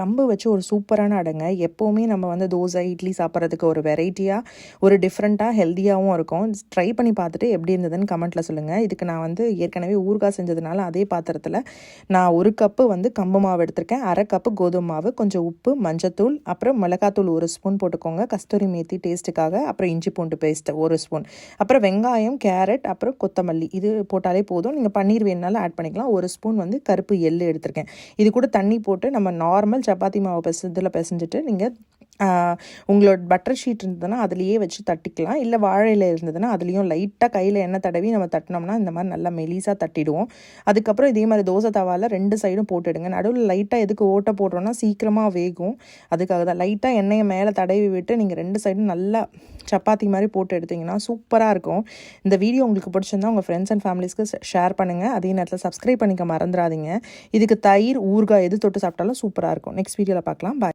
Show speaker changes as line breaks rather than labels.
கம்பு வச்சு ஒரு சூப்பரான அடைங்க. எப்போவுமே நம்ம வந்து தோசை இட்லி சாப்பிட்றதுக்கு ஒரு வெரைட்டியாக ஒரு டிஃப்ரெண்ட்டாக ஹெல்த்தியாகவும் இருக்கும். ட்ரை பண்ணி பார்த்துட்டு எப்படி இருந்ததுன்னு கமெண்ட்டில் சொல்லுங்கள். இதுக்கு நான் வந்து ஏற்கனவே ஊறுகாய் செஞ்சதுனால அதே பாத்திரத்தில் நான் 1 கப்பு வந்து கம்பு மாவு எடுத்திருக்கேன், 1/2 கப்பு கோதுமை மாவு, கொஞ்சம் உப்பு, மஞ்சத்தூள், அப்புறம் மிளகாத்தூள் 1 ஸ்பூன் போட்டுக்கோங்க, கஸ்தூரி மேத்தி டேஸ்ட்டுக்காக, அப்புறம் இஞ்சி பூண்டு பேஸ்ட் 1 ஸ்பூன், அப்புறம் வெங்காயம், கேரட், அப்புறம் கொத்தமல்லி இது போட்டாலே போதும். நீங்கள் பன்னீர் வேணுனாலும் ஆட் பண்ணிக்கலாம். 1 ஸ்பூன் வந்து கருப்பு எள்ளு எடுத்திருக்கேன். இது கூட தண்ணி போட்டு நம்ம நார்மல் சப்பாத்தி மாவு இதில் பிசைஞ்சிட்டு நீங்கள் உங்களோட பட்டர் ஷீட் இருந்ததுன்னா அதுலேயே வச்சு தட்டிக்கலாம். இல்லை வாழை இலை இருந்ததுன்னா அதுலேயும் லைட்டாக கையில் எண்ணெய் தடவி நம்ம தட்டினோம்னா இந்த மாதிரி நல்லா மெலிசாக தட்டிடுவோம். அதுக்கப்புறம் இதே மாதிரி தோசை தவாவில் 2 சைடும் போட்டுடுங்க. நடுவில் லைட்டாக எதுக்கு ஓட்டை போடுறோன்னா சீக்கிரமாக வேகும், அதுக்காக தான். லைட்டாக எண்ணெயை மேலே தடவி விட்டு நீங்கள் 2 சைடும் நல்லா சப்பாத்தி மாதிரி போட்டு எடுத்திங்கன்னா சூப்பராக இருக்கும். இந்த வீடியோ உங்களுக்கு பிடிச்சிருந்தா உங்கள் ஃப்ரெண்ட்ஸ் அண்ட் ஃபேமிலிஸ்க்கு ஷேர் பண்ணுங்கள். அதே நேரத்தில் சப்ஸ்கிரைப் பண்ணிக்க மறந்துடாதீங்க. இதுக்கு தயிர் ஊறுகாய் எது தொட்டு சாப்பிட்டாலும் சூப்பராக இருக்கும். நெக்ஸ்ட் வீடியோவில் பார்க்கலாம். பாய்.